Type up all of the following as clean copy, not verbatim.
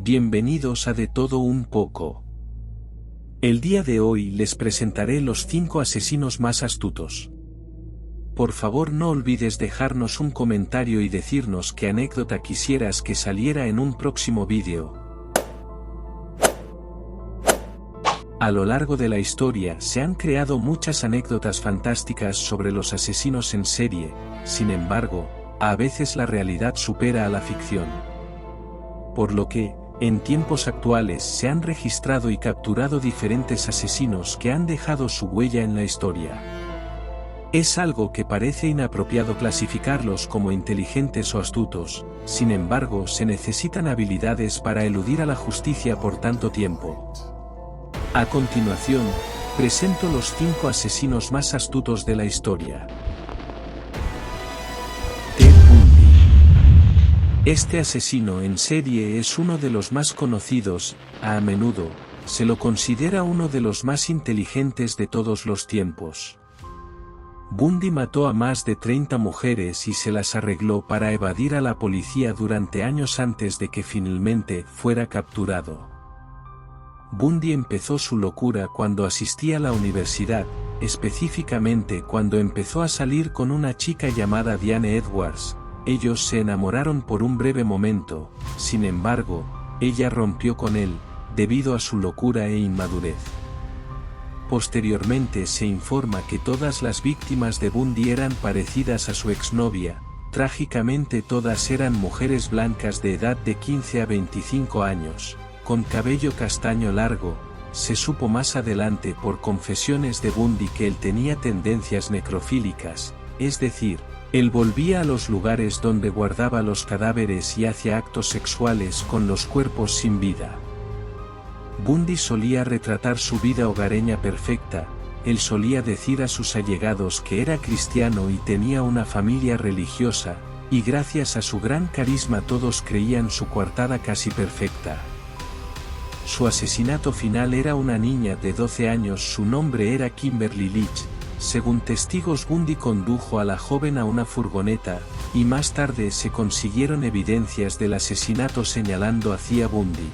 Bienvenidos a De Todo Un Poco. El día de hoy les presentaré los 5 asesinos más astutos. Por favor no olvides dejarnos un comentario y decirnos qué anécdota quisieras que saliera en un próximo vídeo. A lo largo de la historia se han creado muchas anécdotas fantásticas sobre los asesinos en serie, sin embargo, a veces la realidad supera a la ficción. Por lo que, en tiempos actuales se han registrado y capturado diferentes asesinos que han dejado su huella en la historia. Es algo que parece inapropiado clasificarlos como inteligentes o astutos, sin embargo se necesitan habilidades para eludir a la justicia por tanto tiempo. A continuación, presento los 5 asesinos más astutos de la historia. Ted Bundy. Este asesino en serie es uno de los más conocidos, a menudo, se lo considera uno de los más inteligentes de todos los tiempos. Bundy mató a más de 30 mujeres y se las arregló para evadir a la policía durante años antes de que finalmente fuera capturado. Bundy empezó su locura cuando asistía a la universidad, específicamente cuando empezó a salir con una chica llamada Diane Edwards. Ellos se enamoraron por un breve momento, sin embargo, ella rompió con él, debido a su locura e inmadurez. Posteriormente se informa que todas las víctimas de Bundy eran parecidas a su exnovia, trágicamente todas eran mujeres blancas de edad de 15 a 25 años, con cabello castaño largo. Se supo más adelante por confesiones de Bundy que él tenía tendencias necrofílicas, es decir, él volvía a los lugares donde guardaba los cadáveres y hacía actos sexuales con los cuerpos sin vida. Bundy solía retratar su vida hogareña perfecta, él solía decir a sus allegados que era cristiano y tenía una familia religiosa, y gracias a su gran carisma todos creían su coartada casi perfecta. Su asesinato final era una niña de 12 años, su nombre era Kimberly Leach. Según testigos, Bundy condujo a la joven a una furgoneta, y más tarde se consiguieron evidencias del asesinato señalando hacia Bundy.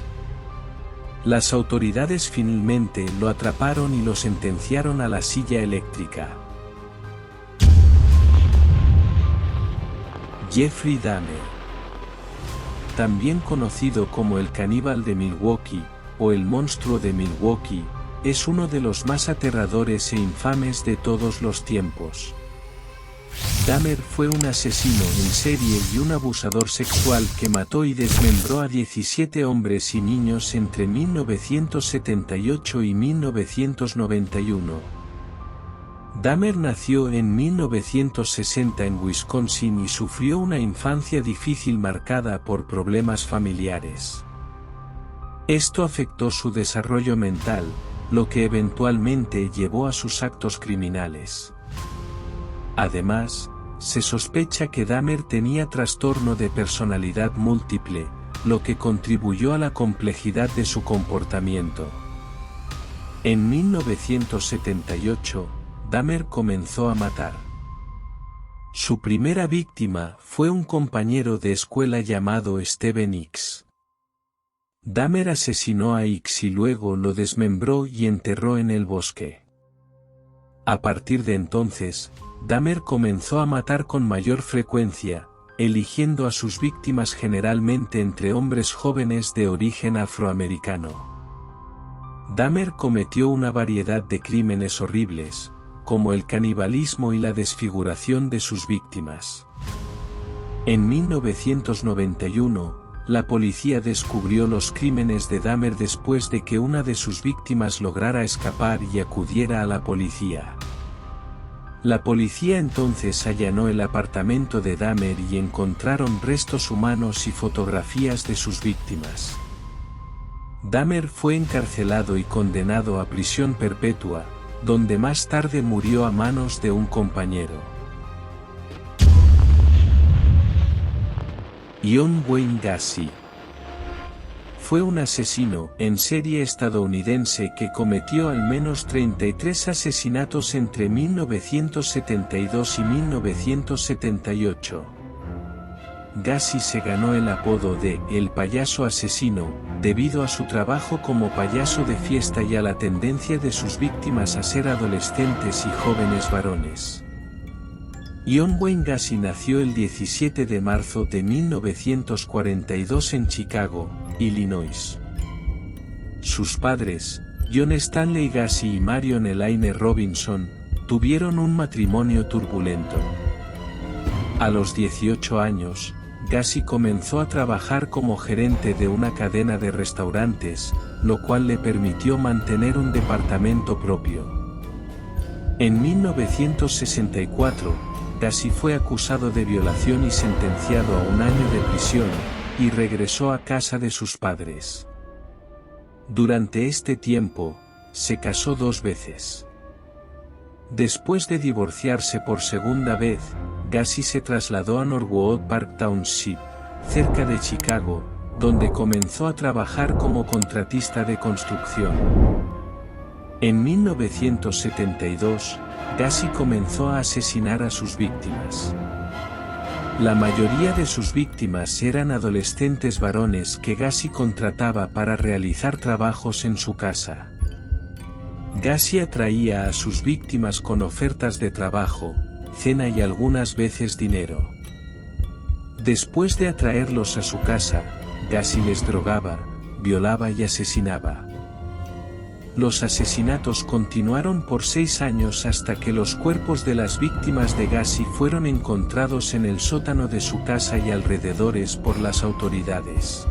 Las autoridades finalmente lo atraparon y lo sentenciaron a la silla eléctrica. Jeffrey Dahmer. También conocido como el caníbal de Milwaukee, o el monstruo de Milwaukee, es uno de los más aterradores e infames de todos los tiempos. Dahmer fue un asesino en serie y un abusador sexual que mató y desmembró a 17 hombres y niños entre 1978 y 1991. Dahmer nació en 1960 en Wisconsin y sufrió una infancia difícil marcada por problemas familiares. Esto afectó su desarrollo mental, lo que eventualmente llevó a sus actos criminales. Además, se sospecha que Dahmer tenía trastorno de personalidad múltiple, lo que contribuyó a la complejidad de su comportamiento. En 1978, Dahmer comenzó a matar. Su primera víctima fue un compañero de escuela llamado Steven X. Dahmer asesinó a X y luego lo desmembró y enterró en el bosque. A partir de entonces, Dahmer comenzó a matar con mayor frecuencia, eligiendo a sus víctimas generalmente entre hombres jóvenes de origen afroamericano. Dahmer cometió una variedad de crímenes horribles, como el canibalismo y la desfiguración de sus víctimas. En 1991, la policía descubrió los crímenes de Dahmer después de que una de sus víctimas lograra escapar y acudiera a la policía. La policía entonces allanó el apartamento de Dahmer y encontraron restos humanos y fotografías de sus víctimas. Dahmer fue encarcelado y condenado a prisión perpetua, donde más tarde murió a manos de un compañero. John Wayne Gacy. Fue un asesino en serie estadounidense que cometió al menos 33 asesinatos entre 1972 y 1978. Gacy se ganó el apodo de "el payaso asesino", debido a su trabajo como payaso de fiesta y a la tendencia de sus víctimas a ser adolescentes y jóvenes varones. John Wayne Gacy nació el 17 de marzo de 1942 en Chicago, Illinois. Sus padres, John Stanley Gacy y Marion Elaine Robinson, tuvieron un matrimonio turbulento. A los 18 años, Gacy comenzó a trabajar como gerente de una cadena de restaurantes, lo cual le permitió mantener un departamento propio. En 1964, Gacy fue acusado de violación y sentenciado a 1 año de prisión, y regresó a casa de sus padres. Durante este tiempo, se casó 2 veces. Después de divorciarse por segunda vez, Gacy se trasladó a Norwood Park Township, cerca de Chicago, donde comenzó a trabajar como contratista de construcción. En 1972, Gacy comenzó a asesinar a sus víctimas. La mayoría de sus víctimas eran adolescentes varones que Gacy contrataba para realizar trabajos en su casa. Gacy atraía a sus víctimas con ofertas de trabajo, cena y algunas veces dinero. Después de atraerlos a su casa, Gacy les drogaba, violaba y asesinaba. Los asesinatos continuaron por 6 años hasta que los cuerpos de las víctimas de Gacy fueron encontrados en el sótano de su casa y alrededores por las autoridades.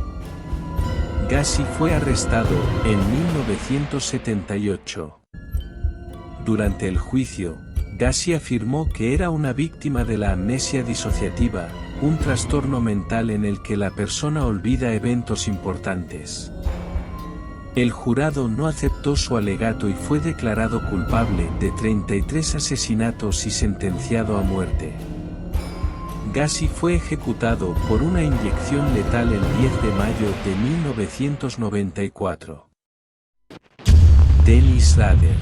Gacy fue arrestado en 1978. Durante el juicio, Gacy afirmó que era una víctima de la amnesia disociativa, un trastorno mental en el que la persona olvida eventos importantes. El jurado no aceptó su alegato y fue declarado culpable de 33 asesinatos y sentenciado a muerte. Gacy fue ejecutado por una inyección letal el 10 de mayo de 1994. Dennis Rader.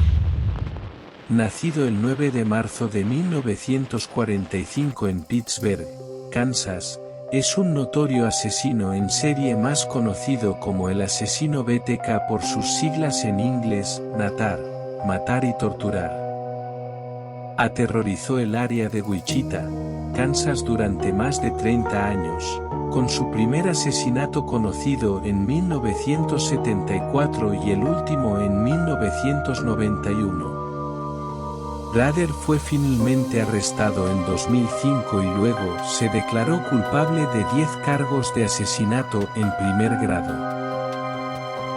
Nacido el 9 de marzo de 1945 en Pittsburgh, Kansas, es un notorio asesino en serie más conocido como el asesino BTK por sus siglas en inglés, NATAR, matar y torturar. Aterrorizó el área de Wichita, Kansas durante más de 30 años, con su primer asesinato conocido en 1974 y el último en 1991. Rader fue finalmente arrestado en 2005 y luego se declaró culpable de 10 cargos de asesinato en primer grado.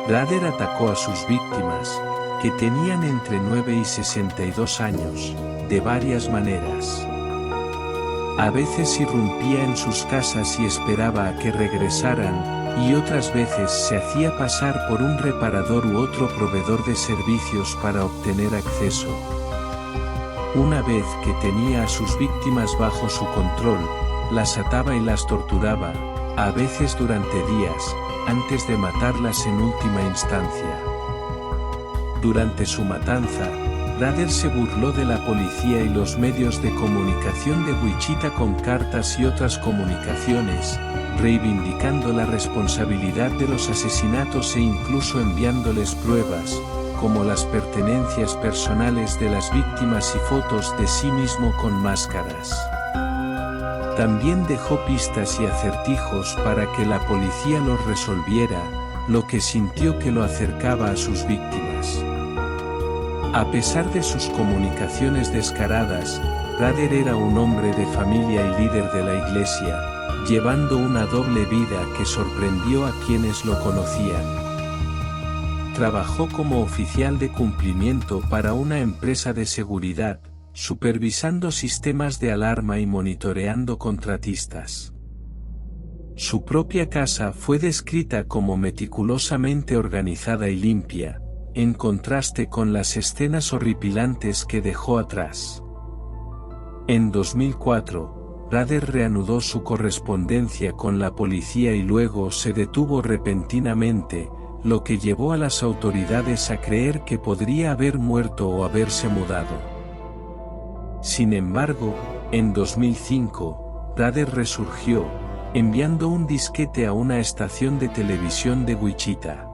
Rader atacó a sus víctimas, que tenían entre 9 y 62 años, de varias maneras. A veces irrumpía en sus casas y esperaba a que regresaran, y otras veces se hacía pasar por un reparador u otro proveedor de servicios para obtener acceso. Una vez que tenía a sus víctimas bajo su control, las ataba y las torturaba, a veces durante días, antes de matarlas en última instancia. Durante su matanza, Rader se burló de la policía y los medios de comunicación de Wichita con cartas y otras comunicaciones, reivindicando la responsabilidad de los asesinatos e incluso enviándoles pruebas, como las pertenencias personales de las víctimas y fotos de sí mismo con máscaras. También dejó pistas y acertijos para que la policía los resolviera, lo que sintió que lo acercaba a sus víctimas. A pesar de sus comunicaciones descaradas, Rader era un hombre de familia y líder de la iglesia, llevando una doble vida que sorprendió a quienes lo conocían. Trabajó como oficial de cumplimiento para una empresa de seguridad, supervisando sistemas de alarma y monitoreando contratistas. Su propia casa fue descrita como meticulosamente organizada y limpia, en contraste con las escenas horripilantes que dejó atrás. En 2004, Rader reanudó su correspondencia con la policía y luego se detuvo repentinamente, lo que llevó a las autoridades a creer que podría haber muerto o haberse mudado. Sin embargo, en 2005, Rader resurgió, enviando un disquete a una estación de televisión de Wichita.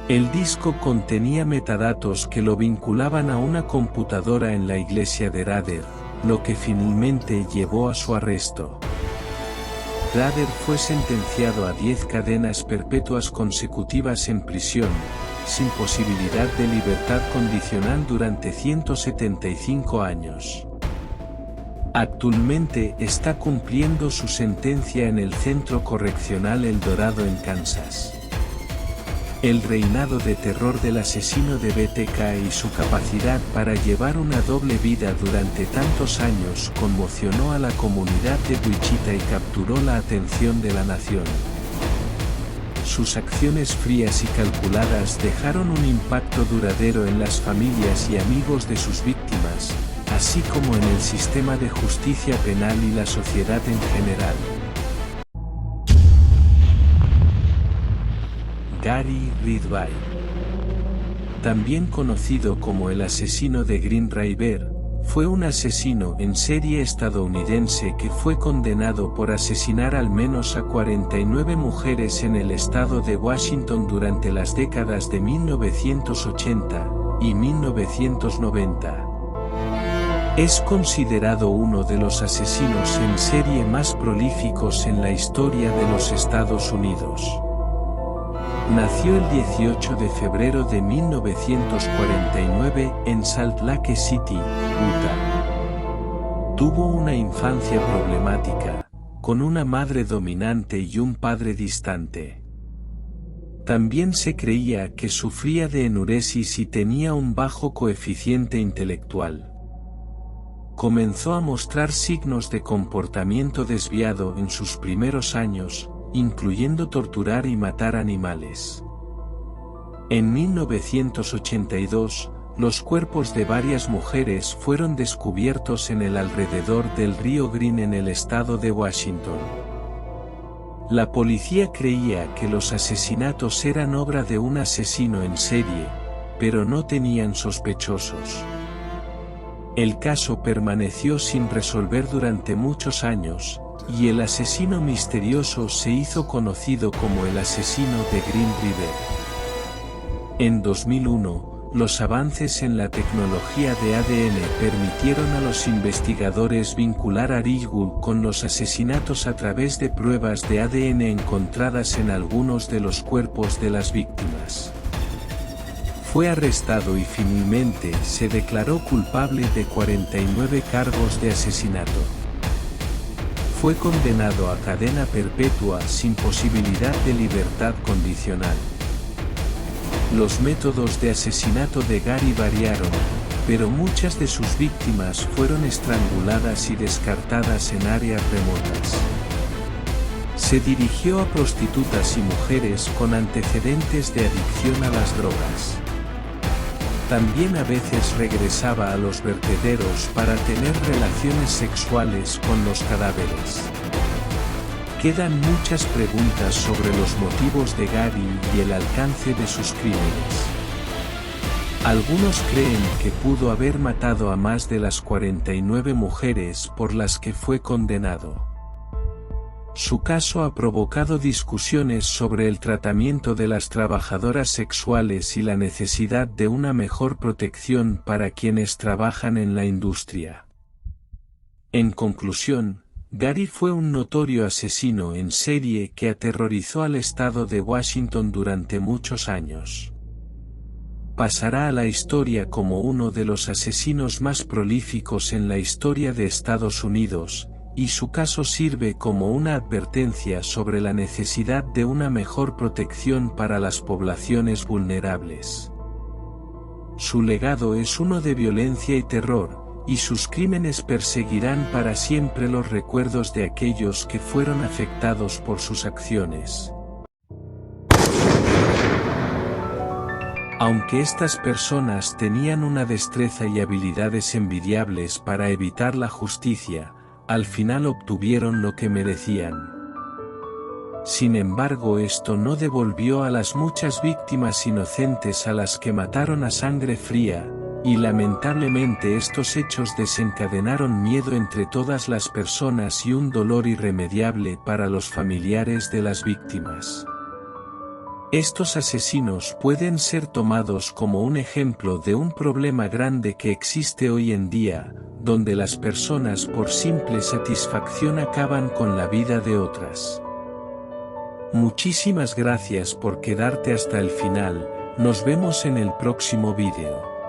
El disco contenía metadatos que lo vinculaban a una computadora en la iglesia de Rader, lo que finalmente llevó a su arresto. Rader fue sentenciado a 10 cadenas perpetuas consecutivas en prisión, sin posibilidad de libertad condicional durante 175 años. Actualmente está cumpliendo su sentencia en el Centro Correccional El Dorado en Kansas. El reinado de terror del asesino de BTK y su capacidad para llevar una doble vida durante tantos años conmocionó a la comunidad de Wichita y capturó la atención de la nación. Sus acciones frías y calculadas dejaron un impacto duradero en las familias y amigos de sus víctimas, así como en el sistema de justicia penal y la sociedad en general. Gary Ridgway, también conocido como el asesino de Green River, fue un asesino en serie estadounidense que fue condenado por asesinar al menos a 49 mujeres en el estado de Washington durante las décadas de 1980 y 1990. Es considerado uno de los asesinos en serie más prolíficos en la historia de los Estados Unidos. Nació el 18 de febrero de 1949 en Salt Lake City, Utah. Tuvo una infancia problemática, con una madre dominante y un padre distante. También se creía que sufría de enuresis y tenía un bajo coeficiente intelectual. Comenzó a mostrar signos de comportamiento desviado en sus primeros años, incluyendo torturar y matar animales. En 1982, los cuerpos de varias mujeres fueron descubiertos en el alrededor del río Green en el estado de Washington. La policía creía que los asesinatos eran obra de un asesino en serie, pero no tenían sospechosos. El caso permaneció sin resolver durante muchos años, y el asesino misterioso se hizo conocido como el asesino de Green River. En 2001, los avances en la tecnología de ADN permitieron a los investigadores vincular a Ridgway con los asesinatos a través de pruebas de ADN encontradas en algunos de los cuerpos de las víctimas. Fue arrestado y finalmente se declaró culpable de 49 cargos de asesinato. Fue condenado a cadena perpetua sin posibilidad de libertad condicional. Los métodos de asesinato de Gary variaron, pero muchas de sus víctimas fueron estranguladas y descartadas en áreas remotas. Se dirigió a prostitutas y mujeres con antecedentes de adicción a las drogas. También a veces regresaba a los vertederos para tener relaciones sexuales con los cadáveres. Quedan muchas preguntas sobre los motivos de Gary y el alcance de sus crímenes. Algunos creen que pudo haber matado a más de las 49 mujeres por las que fue condenado. Su caso ha provocado discusiones sobre el tratamiento de las trabajadoras sexuales y la necesidad de una mejor protección para quienes trabajan en la industria. En conclusión, Gary fue un notorio asesino en serie que aterrorizó al estado de Washington durante muchos años. Pasará a la historia como uno de los asesinos más prolíficos en la historia de Estados Unidos, y su caso sirve como una advertencia sobre la necesidad de una mejor protección para las poblaciones vulnerables. Su legado es uno de violencia y terror, y sus crímenes perseguirán para siempre los recuerdos de aquellos que fueron afectados por sus acciones. Aunque estas personas tenían una destreza y habilidades envidiables para evitar la justicia, al final obtuvieron lo que merecían. Sin embargo, esto no devolvió a las muchas víctimas inocentes a las que mataron a sangre fría, Y lamentablemente estos hechos desencadenaron miedo entre todas las personas y un dolor irremediable para los familiares de las víctimas. Estos asesinos pueden ser tomados como un ejemplo de un problema grande que existe hoy en día, donde las personas por simple satisfacción acaban con la vida de otras. Muchísimas gracias por quedarte hasta el final, nos vemos en el próximo vídeo.